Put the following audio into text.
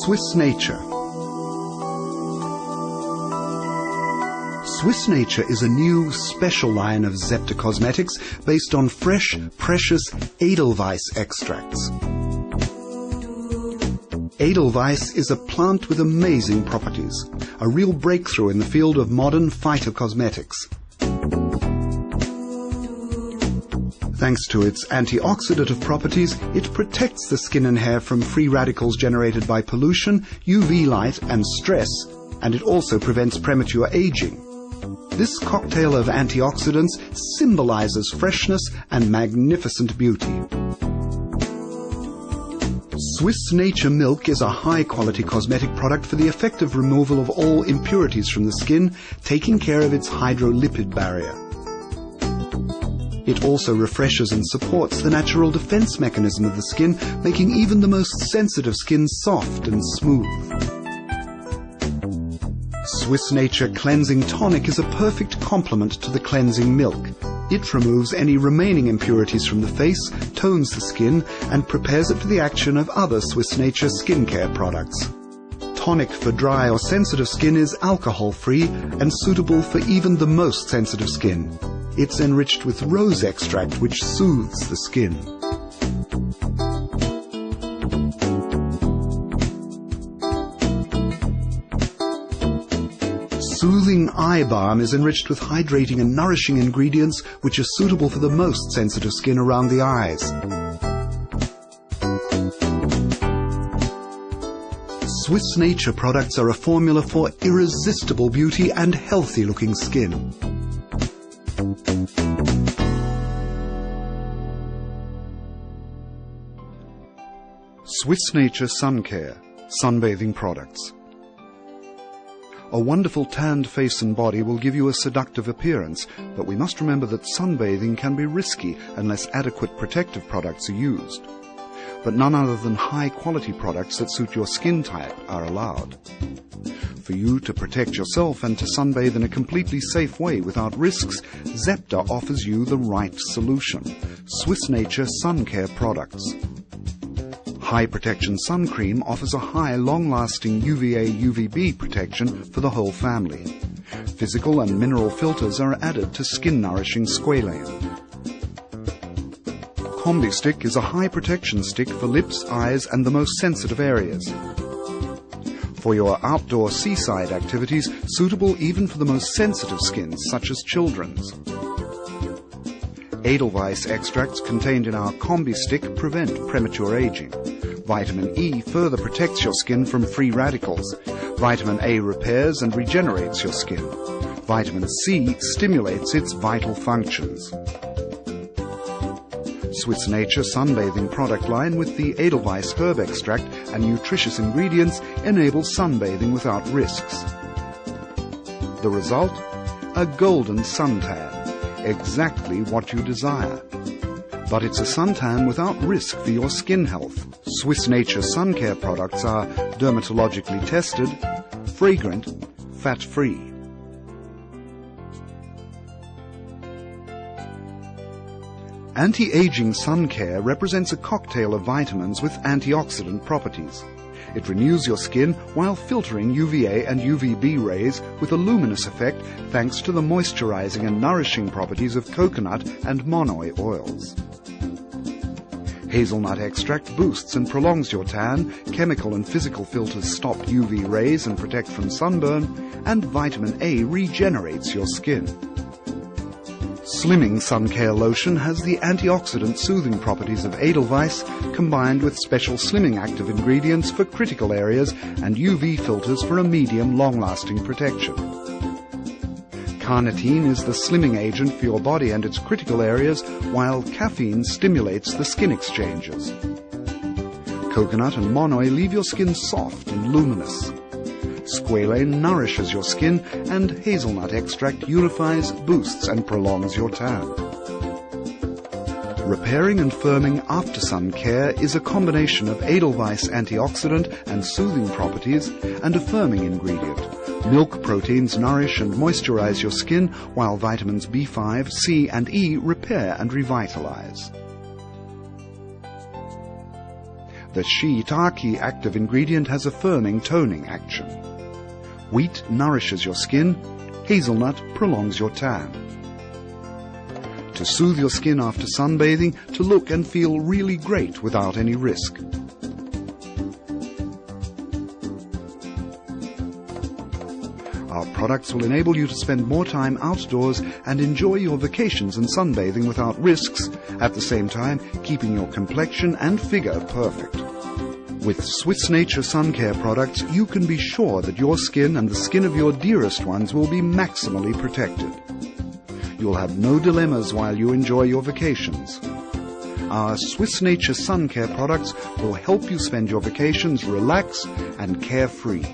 Swiss Nature. Swiss Nature is a new, special line of Zepter cosmetics based on fresh, precious Edelweiss extracts. Edelweiss is a plant with amazing properties, a real breakthrough in the field of modern phytocosmetics. Thanks to its antioxidative properties, it protects the skin and hair from free radicals generated by pollution, UV light and stress, and it also prevents premature aging. This cocktail of antioxidants symbolizes freshness and magnificent beauty. Swiss Nature Milk is a high-quality cosmetic product for the effective removal of all impurities from the skin, taking care of its hydrolipid barrier. It also refreshes and supports the natural defense mechanism of the skin, making even the most sensitive skin soft and smooth. Swiss Nature Cleansing Tonic is a perfect complement to the cleansing milk. It removes any remaining impurities from the face, tones the skin, and prepares it for the action of other Swiss Nature skincare products. Tonic for dry or sensitive skin is alcohol-free and suitable for even the most sensitive skin. It's enriched with rose extract, which soothes the skin. Soothing Eye Balm is enriched with hydrating and nourishing ingredients which are suitable for the most sensitive skin around the eyes. Swiss Nature products are a formula for irresistible beauty and healthy-looking skin. Swiss Nature Sun Care Sunbathing Products. A wonderful tanned face and body will give you a seductive appearance, but we must remember that sunbathing can be risky unless adequate protective products are used. But none other than high-quality products that suit your skin type are allowed. For you to protect yourself and to sunbathe in a completely safe way without risks, Zepter offers you the right solution: Swiss Nature Sun Care products. High Protection Sun Cream offers a high, long-lasting UVA-UVB protection for the whole family. Physical and mineral filters are added to skin-nourishing squalane. Combi Stick is a high protection stick for lips, eyes, and the most sensitive areas. For your outdoor seaside activities, suitable even for the most sensitive skins, such as children's. Edelweiss extracts contained in our Combi Stick prevent premature aging. Vitamin E further protects your skin from free radicals. Vitamin A repairs and regenerates your skin. Vitamin C stimulates its vital functions. Swiss Nature sunbathing product line with the Edelweiss herb extract and nutritious ingredients enables sunbathing without risks. The result? A golden suntan. Exactly what you desire. But it's a suntan without risk for your skin health. Swiss Nature sun care products are dermatologically tested, fragrant, fat-free. Anti-aging sun care represents a cocktail of vitamins with antioxidant properties. It renews your skin while filtering UVA and UVB rays with a luminous effect thanks to the moisturizing and nourishing properties of coconut and monoi oils. Hazelnut extract boosts and prolongs your tan, chemical and physical filters stop UV rays and protect from sunburn, and vitamin A regenerates your skin. Slimming Sun Care Lotion has the antioxidant soothing properties of Edelweiss combined with special slimming active ingredients for critical areas and UV filters for a medium long-lasting protection. Carnitine is the slimming agent for your body and its critical areas, while caffeine stimulates the skin exchanges. Coconut and monoi leave your skin soft and luminous. Squalane nourishes your skin, and hazelnut extract unifies, boosts, and prolongs your tan. Repairing and firming after sun care is a combination of Edelweiss antioxidant and soothing properties and a firming ingredient. Milk proteins nourish and moisturize your skin, while vitamins B5, C, and E repair and revitalize. The shiitake active ingredient has a firming, toning action. Wheat nourishes your skin. Hazelnut prolongs your tan. To soothe your skin after sunbathing, to look and feel really great without any risk. Our products will enable you to spend more time outdoors and enjoy your vacations and sunbathing without risks, at the same time keeping your complexion and figure perfect. With Swiss Nature sun care products, you can be sure that your skin and the skin of your dearest ones will be maximally protected. You'll have no dilemmas while you enjoy your vacations. Our Swiss Nature sun care products will help you spend your vacations relaxed and carefree.